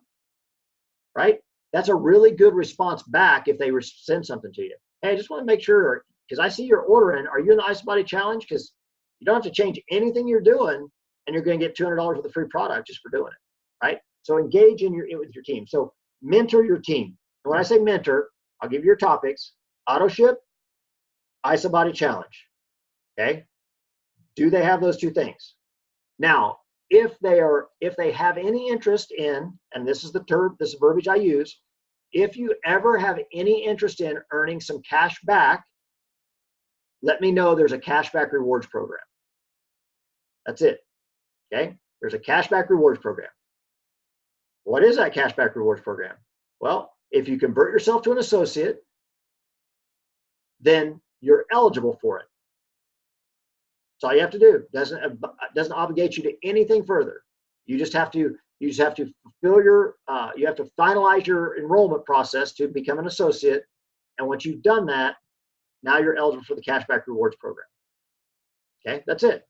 Right? That's a really good response back if they send something to you. Hey, I just want to make sure, because I see you're ordering. Are you in the Ice Body Challenge? Because you don't have to change anything you're doing, and you're going to get $200 worth of free product just for doing it, right? So engage with your team. So mentor your team. And when I say mentor, I'll give you your topics: auto ship, Isobody Challenge. Okay? Do they have those two things? Now, if they have any interest in, and this is this is verbiage I use, if you ever have any interest in earning some cash back, let me know. There's a cashback rewards program. That's it. Okay? There's a cashback rewards program. What is that cashback rewards program? Well, if you convert yourself to an associate, then you're eligible for it. That's all you have to do. Doesn't obligate you to anything further. You just have to fulfill your you have to finalize your enrollment process to become an associate. And once you've done that, now you're eligible for the Cashback Rewards program. Okay, that's it.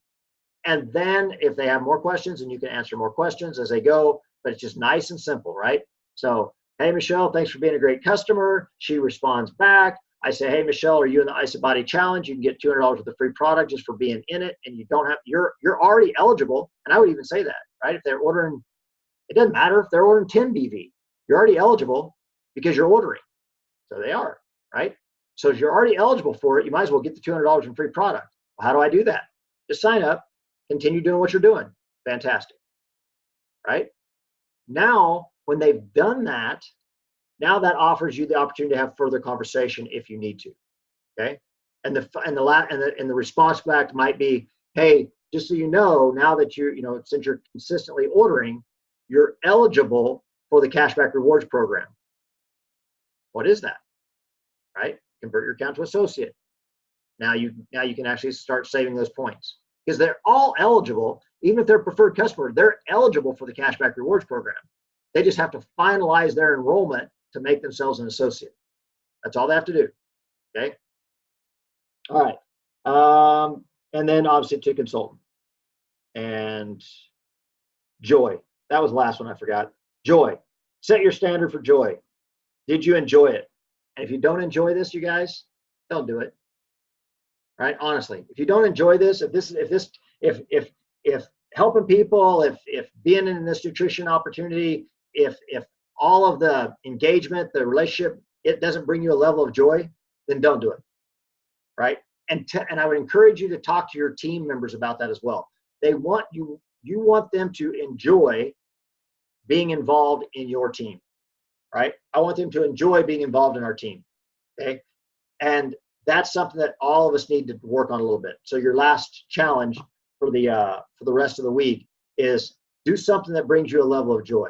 And then if they have more questions, and you can answer more questions as they go, but it's just nice and simple, right? So, hey, Michelle, thanks for being a great customer. She responds back. I say, hey, Michelle, are you in the IsaBody Challenge? You can get $200 worth of free product just for being in it, and you don't have, you're already eligible. And I would even say that, right? If they're ordering, it doesn't matter if they're ordering 10 BV, you're already eligible because you're ordering. So they are, right? So if you're already eligible for it, you might as well get the $200 in free product. Well, how do I do that? Just sign up, continue doing what you're doing. Fantastic, right? Now, when they've done that, now that offers you the opportunity to have further conversation if you need to, okay? And the response back might be, hey, just so you know, now that since you're consistently ordering, you're eligible for the Cashback Rewards program. What is that, right? Convert your account to associate. Now you can actually start saving those points because they're all eligible. Even if they're a preferred customer, they're eligible for the Cashback Rewards program. They just have to finalize their enrollment to make themselves an associate. That's all they have to do. Okay. All right. And then obviously to consultant and joy. That was the last one I forgot. Joy. Set your standard for joy. Did you enjoy it? And if you don't enjoy this, you guys, don't do it. Right? Honestly, if you don't enjoy this, if helping people, if being in this nutrition opportunity, if all of the engagement, the relationship, it doesn't bring you a level of joy, then don't do it, right? And I would encourage you to talk to your team members about that as well. They want you want them to enjoy being involved in your team, right? I want them to enjoy being involved in our team, okay? And that's something that all of us need to work on a little bit. So your last challenge for the rest of the week is do something that brings you a level of joy,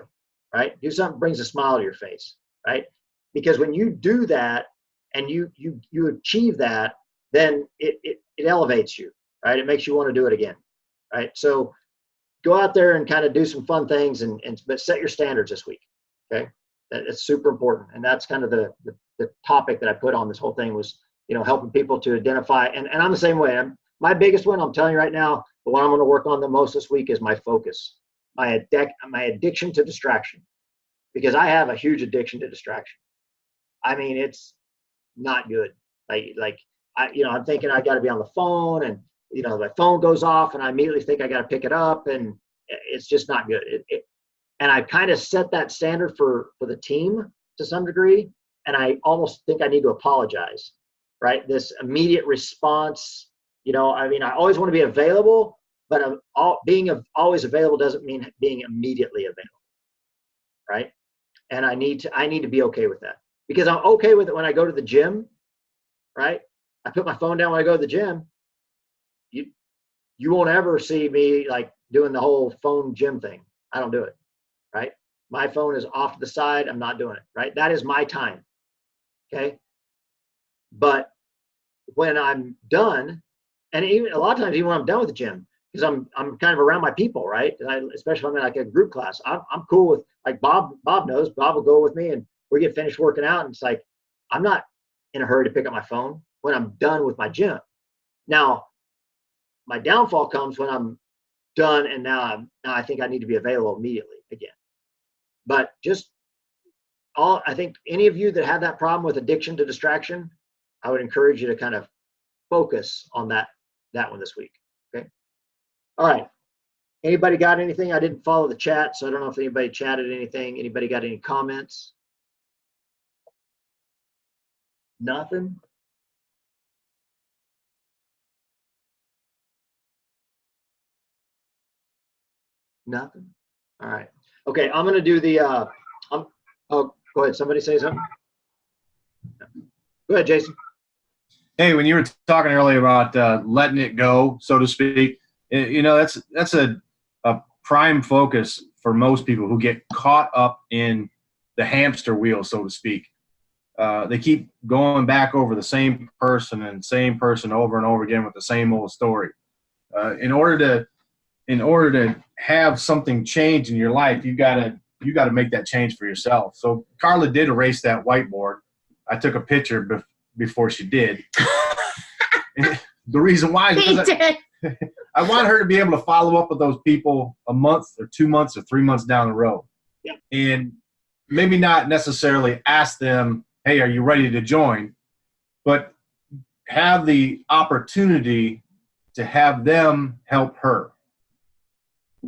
right? Do something that brings a smile to your face, right? Because when you do that and you achieve that, then it elevates you, right? It makes you want to do it again, right? So go out there and kind of do some fun things but set your standards this week, okay? It's super important. And that's kind of the topic that I put on this whole thing was, helping people to identify. And I'm the same way. My biggest one, I'm telling you right now, the one I'm going to work on the most this week is my focus, my addiction to distraction, because I have a huge addiction to distraction. I mean, it's not good. I'm thinking I got to be on the phone, and my phone goes off, and I immediately think I got to pick it up, and it's just not good. And I kind of set that standard for the team to some degree, and I almost think I need to apologize, right? This immediate response. I always want to be available, but being always available doesn't mean being immediately available, right? And I need to be okay with that, because I'm okay with it when I go to the gym, right? I put my phone down when I go to the gym. You won't ever see me like doing the whole phone gym thing. I don't do it, right? My phone is off to the side. I'm not doing it, right? That is my time, okay? But when I'm done, and even a lot of times, even when I'm done with the gym, because I'm kind of around my people, right? Especially if I'm in like a group class, I'm cool with, like Bob knows, Bob will go with me and we get finished working out, and it's like I'm not in a hurry to pick up my phone when I'm done with my gym. Now, my downfall comes when I'm done, and now I think I need to be available immediately again. But I think any of you that have that problem with addiction to distraction, I would encourage you to kind of focus on that one this week. Okay. All right. Anybody got anything? I didn't follow the chat, so I don't know if anybody chatted anything. Anybody got any comments? Nothing? Nothing? All right. Okay, I'm going to do the, oh, go ahead. Somebody say something. Go ahead, Jason. Hey, when you were talking earlier about letting it go, so to speak, that's a prime focus for most people who get caught up in the hamster wheel, so to speak. They keep going back over the same person over and over again with the same old story. In order to have something change in your life, you gotta make that change for yourself. So Carla did erase that whiteboard. I took a picture before she did. The reason why is because I want her to be able to follow up with those people a month or 2 months or 3 months down the road. Yeah. And maybe not necessarily ask them, hey, are you ready to join? But have the opportunity to have them help her.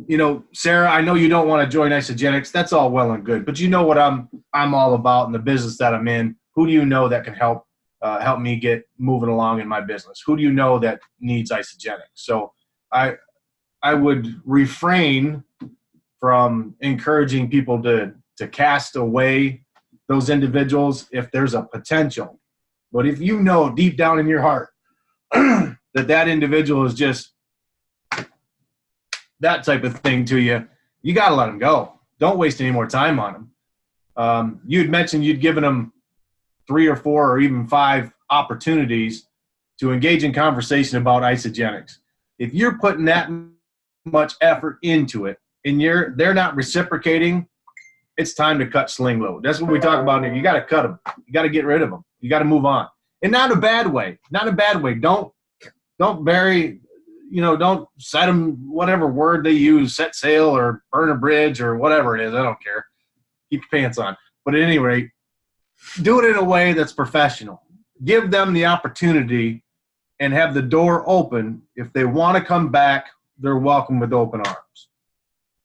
You know, Sarah, I know you don't want to join Isagenix. That's all well and good. But you know what I'm all about in the business that I'm in. Who do you know that can help me get moving along in my business? Who do you know that needs Isagenix? So I would refrain from encouraging people to cast away those individuals if there's a potential. But if you know deep down in your heart that individual is just that type of thing to you, you got to let them go. Don't waste any more time on them. You had mentioned you'd given them 3 or 4 or even 5 opportunities to engage in conversation about Isagenix. If you're putting that much effort into it and they're not reciprocating, it's time to cut sling load. That's what we talk about here. You got to cut them. You got to get rid of them. You got to move on. And not a bad way. Not a bad way. Don't bury, don't set them, whatever word they use, set sail or burn a bridge or whatever it is. I don't care. Keep your pants on. But at any rate, do it in a way that's professional. Give them the opportunity and have the door open. If they want to come back, they're welcome with open arms.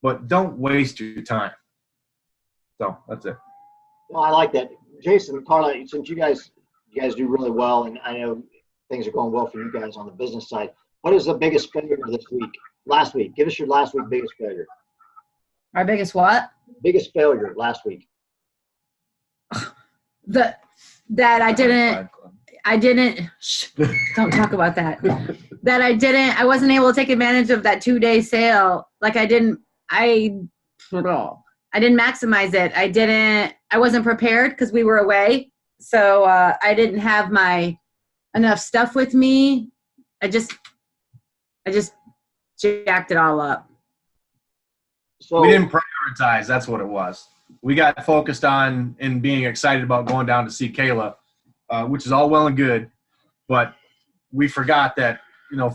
But don't waste your time. So that's it. Well, I like that. Jason, Carla, since you guys do really well, and I know things are going well for you guys on the business side, what is the biggest failure this week? Last week. Give us your last week biggest failure. Our biggest what? Biggest failure last week. That I didn't, don't talk about that. I wasn't able to take advantage of that 2-day sale. Like I didn't maximize it. I wasn't prepared because we were away. So I didn't have enough stuff with me. I just jacked it all up. So we didn't prioritize. That's what it was. We got focused on and being excited about going down to see Kayla, which is all well and good, but we forgot that,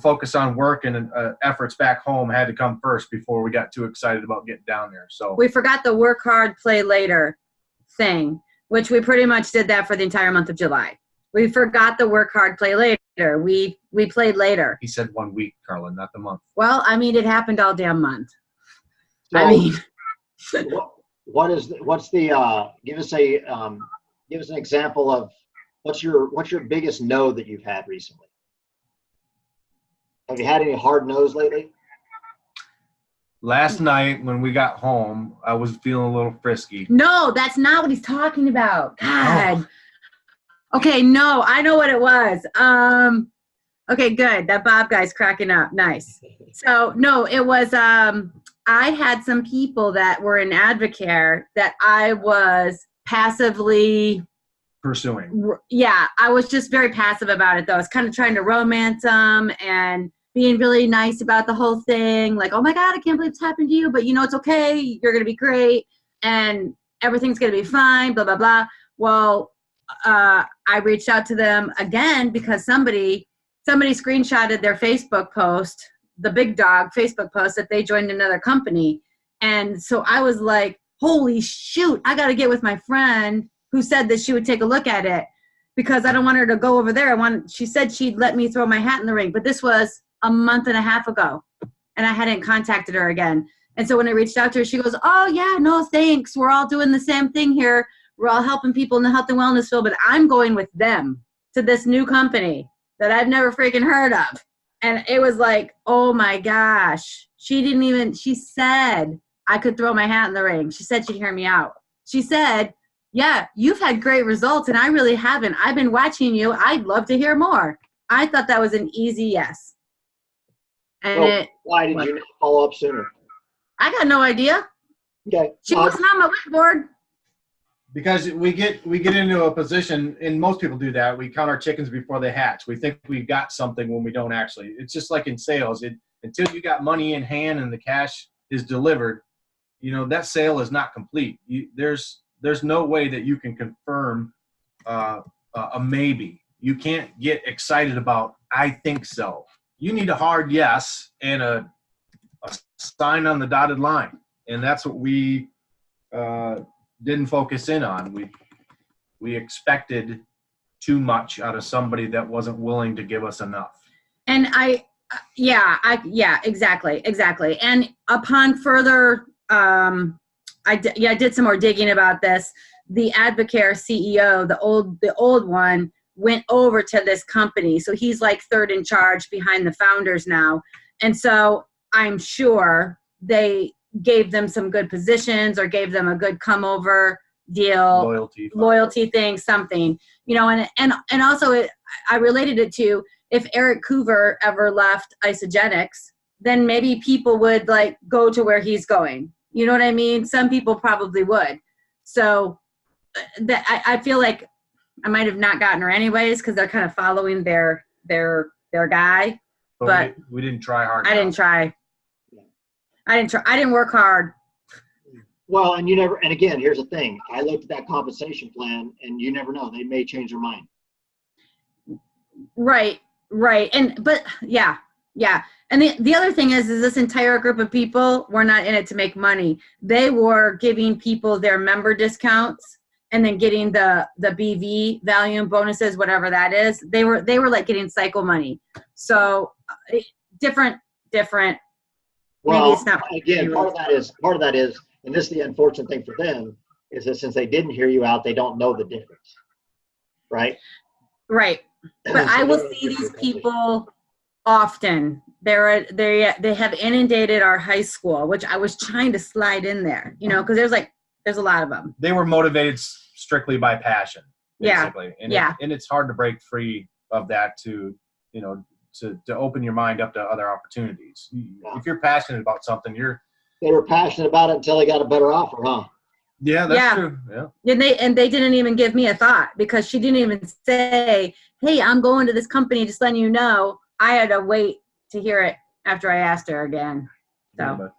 focus on work and efforts back home had to come first before we got too excited about getting down there. So we forgot the work hard, play later thing, which we pretty much did that for the entire month of July. We forgot the work hard, play later. We played later. He said 1 week, Carla, not the month. Well, I mean, it happened all damn month. So give us an example of what's your biggest no that you've had recently? Have you had any hard no's lately? Last night when we got home, I was feeling a little frisky. No, that's not what he's talking about. God. Oh. Okay, no, I know what it was. Okay, good. That Bob guy's cracking up. Nice. So, no, it was I had some people that were in Advocare that I was passively pursuing. Yeah, I was just very passive about it, though. I was kind of trying to romance them and being really nice about the whole thing. Like, oh, my God, I can't believe it's happened to you. But, it's okay. You're going to be great. And everything's going to be fine, blah, blah, blah. Well, I reached out to them again because somebody screenshotted their Facebook post, the Big Dog Facebook post, that they joined another company. And so I was like, holy shoot, I got to get with my friend who said that she would take a look at it because I don't want her to go over there. She said she'd let me throw my hat in the ring, but this was a month and a half ago and I hadn't contacted her again. And so when I reached out to her, she goes, oh yeah, no, thanks. We're all doing the same thing here. We're all helping people in the health and wellness field, but I'm going with them to this new company that I've never freaking heard of. And it was like, oh my gosh. She said I could throw my hat in the ring. She said she'd hear me out. She said, yeah, you've had great results and I really haven't. I've been watching you. I'd love to hear more. I thought that was an easy yes. And why did you not follow up sooner? I got no idea. Okay. She wasn't on my whiteboard. Because we get into a position, and most people do that. We count our chickens before they hatch. We think we've got something when we don't actually. It's just like in sales. until you got money in hand and the cash is delivered, that sale is not complete. There's no way that you can confirm a maybe. You can't get excited about, I think so. You need a hard yes and a sign on the dotted line. And that's what we didn't focus in on. We expected too much out of somebody that wasn't willing to give us enough. And exactly. And upon further, I did some more digging about this. The Advocare CEO, the old one, went over to this company. So he's like third in charge behind the founders now. And so I'm sure they gave them some good positions or gave them a good come over deal, loyalty thing, something, and also I related it to, if Eric Coover ever left Isagenix, then maybe people would like go to where he's going. You know what I mean? Some people probably would. So that I feel like I might have not gotten her anyways, because they're kind of following their guy. But we didn't try hard. I didn't try. I didn't work hard. Well, and again, here's the thing. I looked at that compensation plan, and you never know. They may change their mind. Right. And the other thing is this entire group of people were not in it to make money. They were giving people their member discounts and then getting the BV volume bonuses, whatever that is. They were like getting cycle money. So different. Well, maybe it's not again, part of that is, and this is the unfortunate thing for them, is that since they didn't hear you out, they don't know the difference. Right. But I will see these people often. They have inundated our high school, which I was trying to slide in there, because there's a lot of them. They were motivated strictly by passion, basically. Yeah. And it's hard to break free of that to open your mind up to other opportunities. Yeah. If you're passionate about something, they were passionate about it until they got a better offer, huh? Yeah, that's true. Yeah. And they didn't even give me a thought, because she didn't even say, hey, I'm going to this company, just letting you know. I had to wait to hear it after I asked her again. So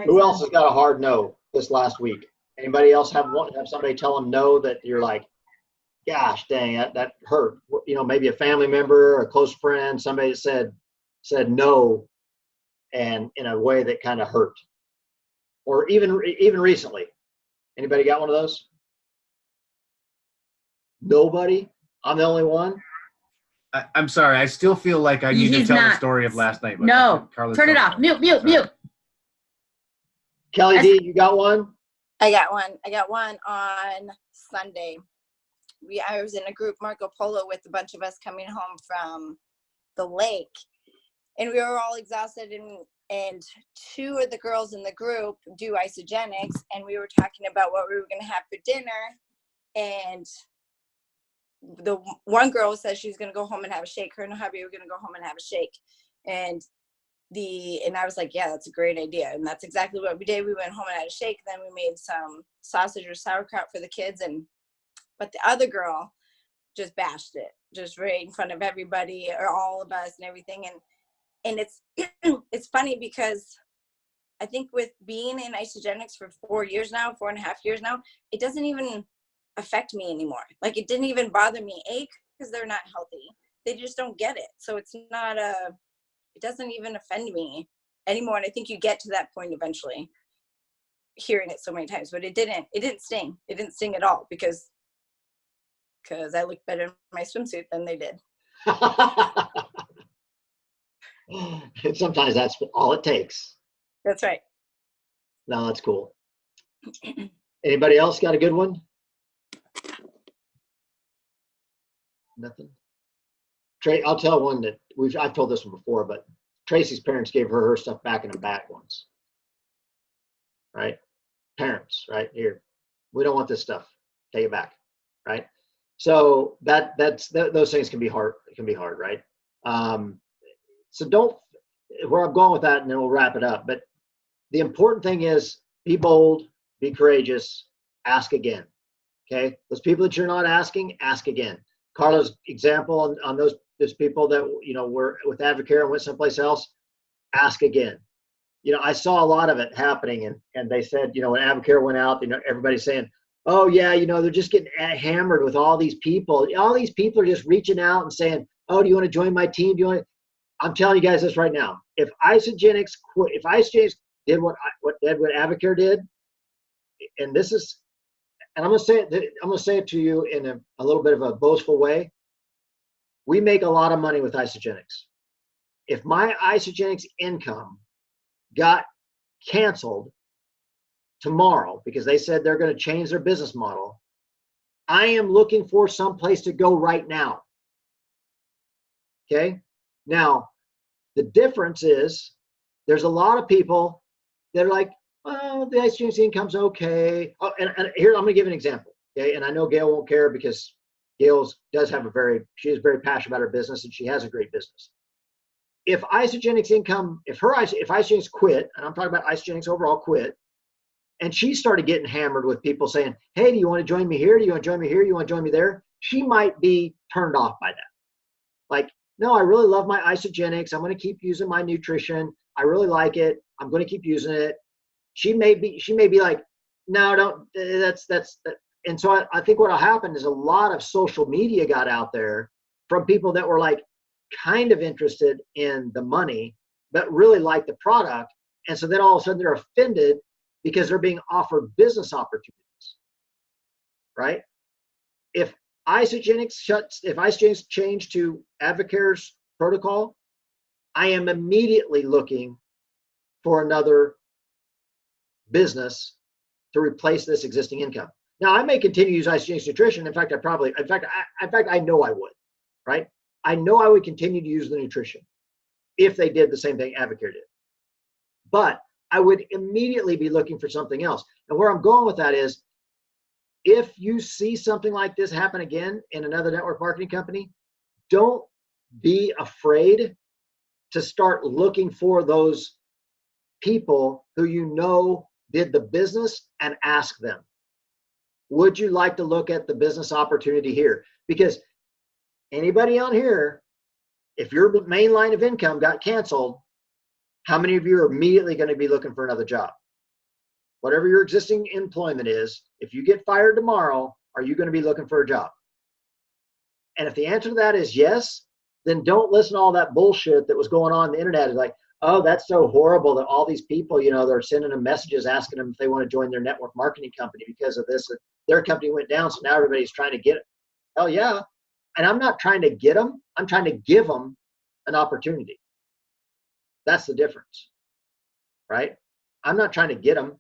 who else has got a hard no this last week? Anybody else have somebody tell them no that you're like, gosh dang, that hurt? Maybe a family member or a close friend, somebody that said no, and in a way that kind of hurt. Or even recently. Anybody got one of those? Nobody? I'm the only one? I'm sorry. I still feel like I need to tell the story of last night. No. Turn it off. Mute. Kelly D, you got one? I got one on Sunday. I was in a group, Marco Polo, with a bunch of us coming home from the lake. And we were all exhausted, and two of the girls in the group do Isagenix, and we were talking about what we were going to have for dinner. And the one girl said she was going to go home and have a shake. Her and her hubby were going to go home and have a shake. And I was like, yeah, that's a great idea. And that's exactly what we did. We went home and had a shake. Then we made some sausage or sauerkraut for the kids. But the other girl just bashed it, just right in front of everybody, or all of us and everything. And it's it's funny, because I think with being in Isagenix for 4.5 years now, it doesn't even affect me anymore. Like, it didn't even bother me, because they're not healthy. They just don't get it. So it doesn't even offend me anymore. And I think you get to that point eventually, hearing it so many times. But it didn't sting. It didn't sting at all, because I looked better in my swimsuit than they did. And sometimes that's all it takes. That's right. No, that's cool. Anybody else got a good one? Nothing. I'll tell one that I've told this one before, but Tracy's parents gave her stuff back in a bag once. Right? Parents, right? Here, we don't want this stuff. Take it back. Right? So those things can be hard. It can be hard, right? So where I'm going with that, and then we'll wrap it up. But the important thing is, be bold, be courageous, ask again. Okay? Those people that you're not asking, ask again. Carla's example on those people that were with Advocare and went someplace else, ask again. I saw a lot of it happening, and they said, when Avocare went out, everybody's saying, oh yeah, they're just getting hammered with all these people. All these people are just reaching out and saying, oh, do you want to join my team? I'm telling you guys this right now. If Isagenix did what Avocare did, and I'm gonna say it to you in a little bit of a boastful way. We make a lot of money with Isagenix. If my Isagenix income got canceled tomorrow because they said they're going to change their business model, I am looking for some place to go right now. Okay? Now, the difference is there's a lot of people that are like, oh, the Isagenix income's okay. Oh, and here, I'm going to give an example. Okay? And I know Gail won't care because Gail does have she is very passionate about her business, and she has a great business. If Isagenix income, if Isagenix quit, and I'm talking about Isagenix overall quit, and she started getting hammered with people saying, hey, do you want to join me here? Do you want to join me here? Do you want to join me there? She might be turned off by that. Like, no, I really love my Isagenix. I'm going to keep using my nutrition. I really like it. I'm going to keep using it. She may be like, no, don't, that's. And so I think what'll happen is a lot of social media got out there from people that were like kind of interested in the money, but really like the product. And so then all of a sudden they're offended because they're being offered business opportunities, right? If Isagenix changed to Avocare's protocol, I am immediately looking for another business to replace this existing income. Now, I may continue to use Isagenix nutrition. In fact, I know I would, right? I know I would continue to use the nutrition if they did the same thing Avocare did. But I would immediately be looking for something else. And where I'm going with that is, if you see something like this happen again in another network marketing company, don't be afraid to start looking for those people who did the business and ask them, would you like to look at the business opportunity here? Because anybody on here, if your main line of income got canceled, how many of you are immediately going to be looking for another job? Whatever your existing employment is, if you get fired tomorrow, are you going to be looking for a job? And if the answer to that is yes, then don't listen to all that bullshit that was going on the internet. It's like, oh, that's so horrible that all these people, they're sending them messages asking them if they want to join their network marketing company because of this. Their company went down, so now everybody's trying to get it. Hell yeah. And I'm not trying to get them. I'm trying to give them an opportunity. That's the difference, right? I'm not trying to get them.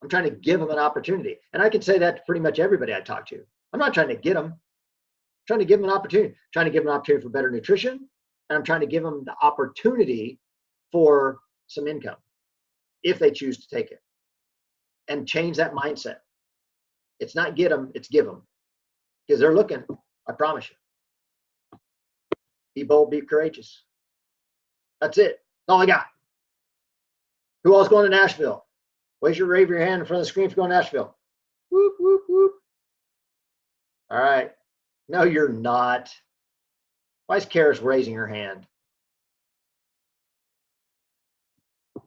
I'm trying to give them an opportunity. And I can say that to pretty much everybody I talk to. I'm not trying to get them. I'm trying to give them an opportunity. I'm trying to give them an opportunity for better nutrition. And I'm trying to give them the opportunity for some income if they choose to take it, and change that mindset. It's not get them, it's give them, because they're looking. I promise you. Be bold, be courageous. That's it. That's all I got. Who else going to Nashville? Wave your hand in front of the screen if you're going to Nashville. Whoop, whoop, whoop. All right. No, you're not. Why is Karis raising her hand?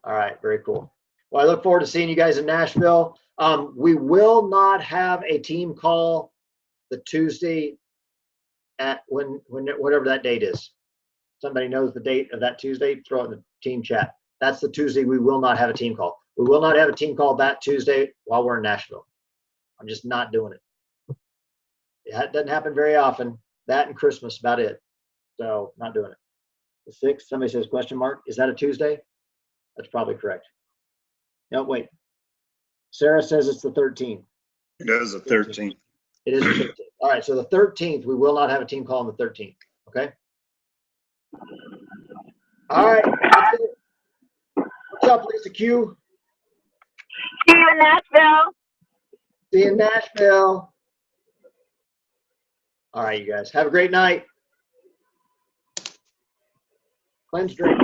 All right, very cool. Well, I look forward to seeing you guys in Nashville. We will not have a team call the Tuesday at whatever that date is. Somebody knows the date of that Tuesday, throw it in the team chat. That's the Tuesday we will not have a team call. We will not have a team call that Tuesday while we're in Nashville. I'm just not doing it. It doesn't happen very often. That and Christmas, about it. So not doing it. The 6th, somebody says question mark. Is that a Tuesday? That's probably correct. No, wait. Sarah says it's the 13th. It is the 13th. It is the 13th. All right, so the 13th, we will not have a team call on the 13th. Okay? All right. That's it. What's up, Lisa Q? See you in Nashville. See you in Nashville. All right, you guys. Have a great night. Cleanse drink.